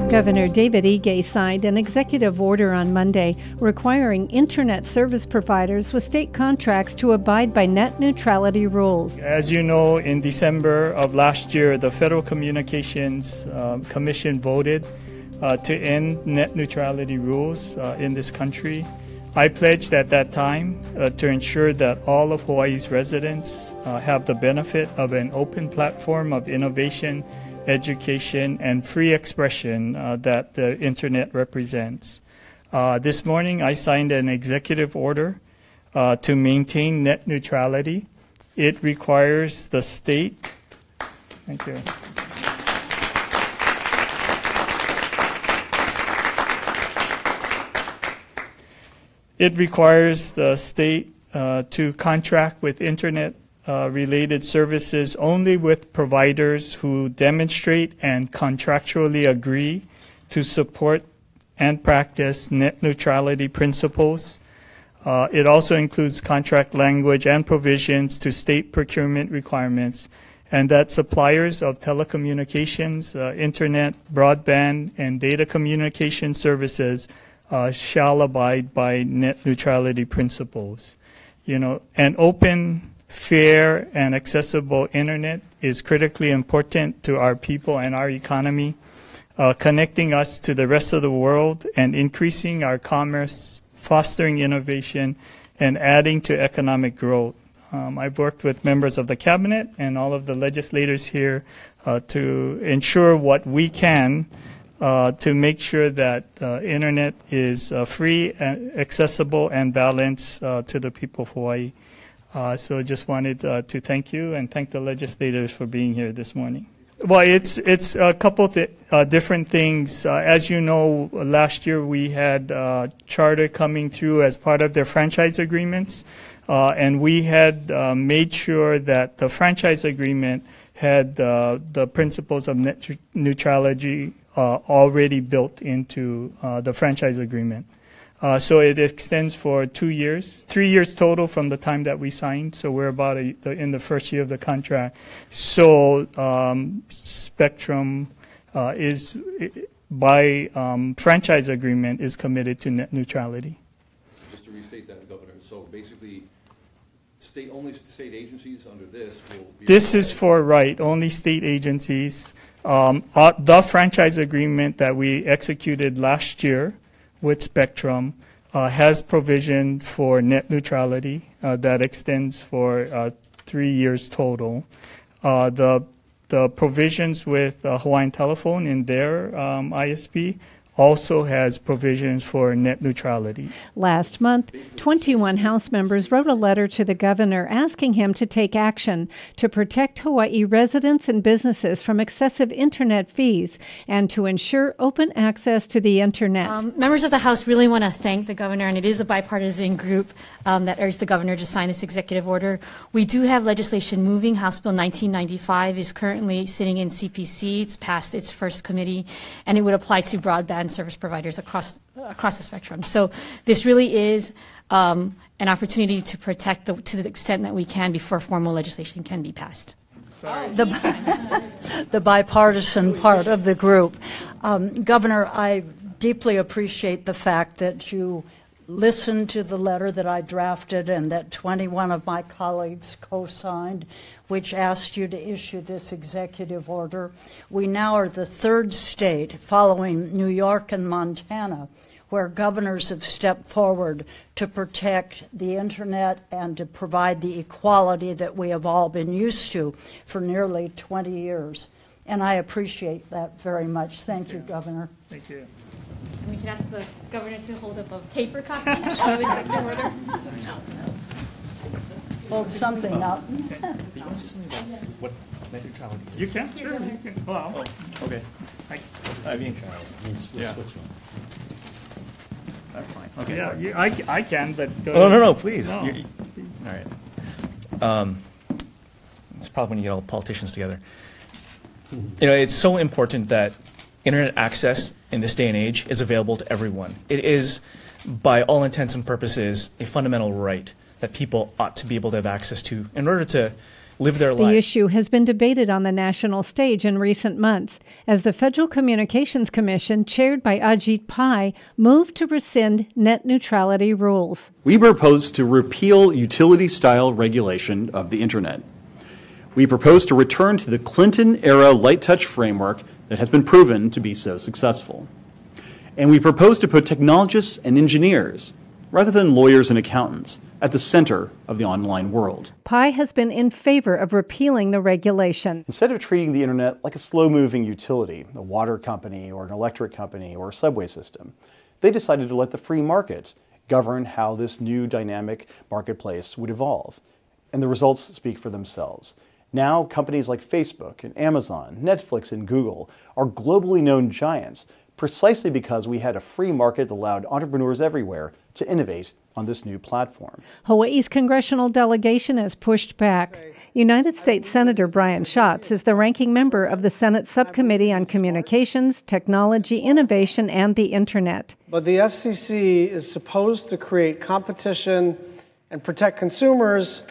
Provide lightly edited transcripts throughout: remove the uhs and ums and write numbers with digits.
Governor David Ige signed an executive order on Monday requiring Internet service providers with state contracts to abide by net neutrality rules. As you know, in December of last year, the Federal Communications Commission voted to end net neutrality rules in this country. I pledged at that time to ensure that all of Hawaii's residents have the benefit of an open platform of innovation, education, and free expression that the Internet represents. This morning, I signed an executive order to maintain net neutrality. It requires the state. Thank you. It requires the state to contract with Internet related services only with providers who demonstrate and contractually agree to support and practice net neutrality principles. It also includes contract language and provisions to state procurement requirements, and that suppliers of telecommunications, Internet, broadband, and data communication services shall abide by net neutrality principles. You know, an open, fair, and accessible Internet is critically important to our people and our economy, connecting us to the rest of the world and increasing our commerce, fostering innovation, and adding to economic growth. I've worked with members of the cabinet and all of the legislators here to ensure what we can to make sure that Internet is free, and accessible, and balanced to the people of Hawaii. So just wanted to thank you and thank the legislators for being here this morning. Well, it's a couple different things. As you know, last year we had Charter coming through as part of their franchise agreements, and we had made sure that the franchise agreement had the principles of net neutrality already built into the franchise agreement. So it extends for 2 years, 3 years total from the time that we signed. So we're about in the first year of the contract. So Spectrum is, by franchise agreement, is committed to net neutrality. Just to restate that, Governor, so basically only state agencies under this will be... This is for, right, only state agencies. The franchise agreement that we executed last year with Spectrum has provision for net neutrality that extends for 3 years total. The provisions with Hawaiian Telephone in their ISP also has provisions for net neutrality. Last month, 21 House members wrote a letter to the governor asking him to take action to protect Hawaii residents and businesses from excessive Internet fees and to ensure open access to the Internet. Members of the House really want to thank the governor, and it is a bipartisan group that urged the governor to sign this executive order. We do have legislation moving. House Bill 1995 is currently sitting in CPC. It's passed its first committee, and it would apply to broadband service providers across the spectrum. So this really is an opportunity to protect to the extent that we can before formal legislation can be passed. The bipartisan part of the group. Governor, I deeply appreciate the fact that you listened to the letter that I drafted and that 21 of my colleagues co-signed, which asked you to issue this executive order. We now are the third state, following New York and Montana, where governors have stepped forward to protect the Internet and to provide the equality that we have all been used to for nearly 20 years. And I appreciate that very much. Thank you, Governor. Thank you. And we can ask the governor to hold up a paper copy of the executive order. Hold something up. What net neutrality is? You can? Sure. You can. Well, Okay. I mean, yeah. That's fine. Okay. Yeah, I can, but... Oh, no, please. No. All right. It's probably when you get all the politicians together. You know, it's so important that Internet access in this day and age is available to everyone. It is, by all intents and purposes, a fundamental right that people ought to be able to have access to in order to live their The lives. issue has been debated on the national stage in recent months as the Federal Communications Commission, chaired by Ajit Pai, moved to rescind net neutrality rules. We propose to repeal utility-style regulation of the Internet. We propose to return to the Clinton-era light-touch framework that has been proven to be so successful. And we propose to put technologists and engineers, rather than lawyers and accountants, at the center of the online world. Pai has been in favor of repealing the regulation. Instead of treating the Internet like a slow-moving utility, a water company or an electric company or a subway system, they decided to let the free market govern how this new dynamic marketplace would evolve. And the results speak for themselves. Now, companies like Facebook and Amazon, Netflix and Google are globally known giants precisely because we had a free market that allowed entrepreneurs everywhere to innovate on this new platform. Hawaii's congressional delegation has pushed back. United States Senator Brian Schatz is the ranking member of the Senate Subcommittee on Communications, Technology, Innovation, and the Internet. But the FCC is supposed to create competition and protect consumers,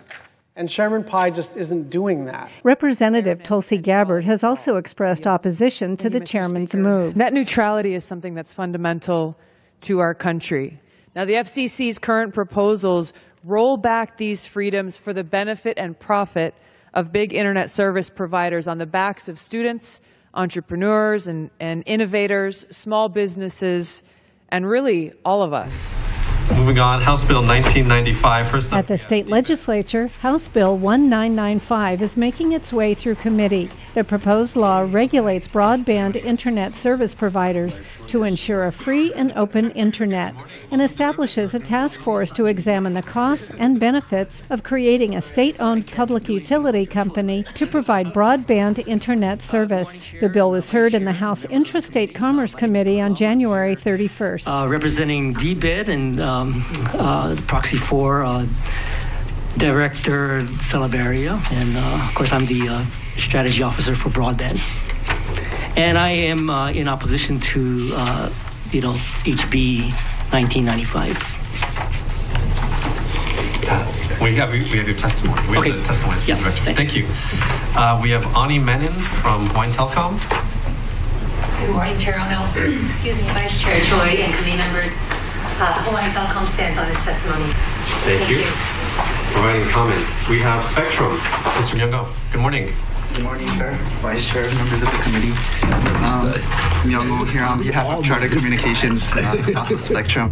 and Chairman Pai just isn't doing that. Representative Tulsi Gabbard has also expressed opposition to the chairman's move. Net neutrality is something that's fundamental to our country. Now, the FCC's current proposals roll back these freedoms for the benefit and profit of big internet service providers on the backs of students, entrepreneurs, and innovators, small businesses, and really all of us. Moving on, House Bill 1995. First up, at the state legislature, House Bill 1995 is making its way through committee. The proposed law regulates broadband internet service providers to ensure a free and open internet and establishes a task force to examine the costs and benefits of creating a state-owned public utility company to provide broadband internet service. The bill was heard in the House Intrastate Commerce Committee on January 31st. Representing DBID and the proxy for Director Salaveria, and of course I'm the strategy officer for broadband. And I am in opposition to, HB 1995. We have your testimony. We have the testimony. Yeah, thank you. We have Ani Menon from Hawaiian Telecom. Good morning, Chair O'Neill. Excuse me, Vice Chair Choi and committee members. Hawaiian Telecom stands on its testimony. Thank you. Providing comments. We have Spectrum. Mr. Nyong'o. Good morning. Good morning, Chair, Vice Chair, members of the committee. Nyong'o here on behalf of Charter Communications, also Spectrum.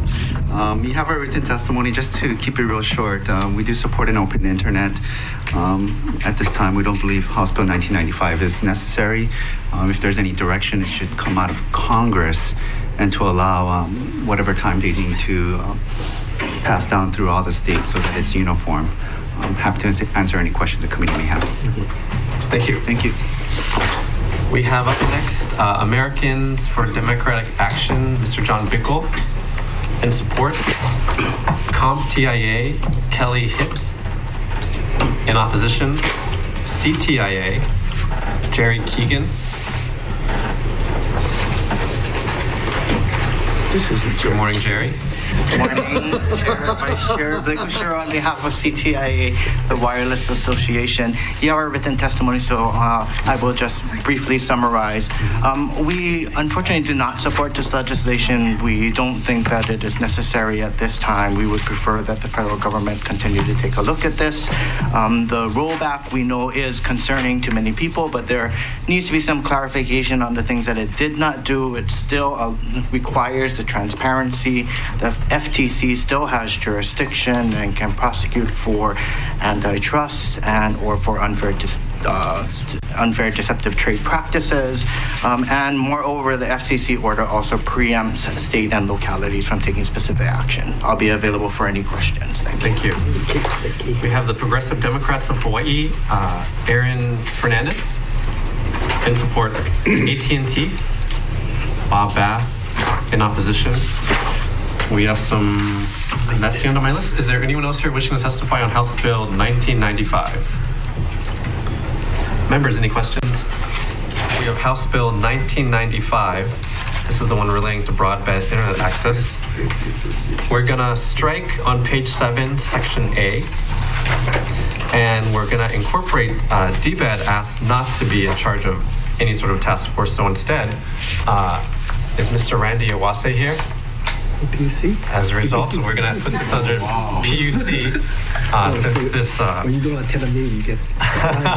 We have our written testimony. Just to keep it real short, we do support an open internet. At this time, we don't believe House Bill 1995 is necessary. If there's any direction, it should come out of Congress and to allow whatever time they need to pass down through all the states so that it's uniform. I'm happy to answer any questions the committee may have. Thank you. Thank you. We have up next Americans for Democratic Action, Mr. John Bickle. In support, CompTIA, Kelly Hitt. In opposition, CTIA, Jerry Keegan. Good morning, Jerry. Good morning, Chair, Vice Chair. On behalf of CTIA, the Wireless Association, you have our written testimony, so I will just briefly summarize. We unfortunately do not support this legislation. We don't think that it is necessary at this time. We would prefer that the federal government continue to take a look at this. The rollback we know is concerning to many people, but there needs to be some clarification on the things that it did not do. It still requires the transparency. The FTC still has jurisdiction and can prosecute for antitrust and or for unfair deceptive trade practices. And moreover, the FCC order also preempts state and localities from taking specific action. I'll be available for any questions. Thank you. Thank you. We have the Progressive Democrats of Hawaii, Aaron Fernandez. In support, AT&T, Bob Bass. In opposition, we have some, and that's the end of my list. Is there anyone else here wishing to testify on House Bill 1995? Members, any questions? We have House Bill 1995. This is the one relating to broadband internet access. We're gonna strike on page 7, section A. And we're going to incorporate DBED asked not to be in charge of any sort of task force. So instead, is Mr. Randy Iwase here? PUC? As a result, we're going to put this under PUC since this... when you don't attend a meeting, you get assigned.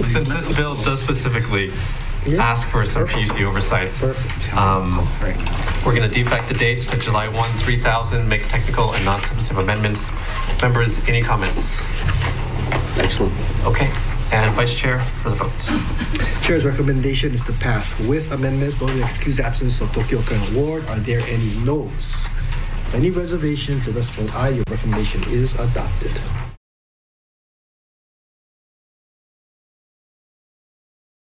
Since this bill does specifically ask for some PUC oversight. We're going to defect the date to July 1, 3000, make technical and non-substantive amendments. Members, any comments? Excellent. Okay. And Vice Chair for the vote. Chair's recommendation is to pass with amendments. Noting the excused absence of Tokyo Okan Ward. Are there any noes? Any reservations? If that's vote aye, your recommendation is adopted.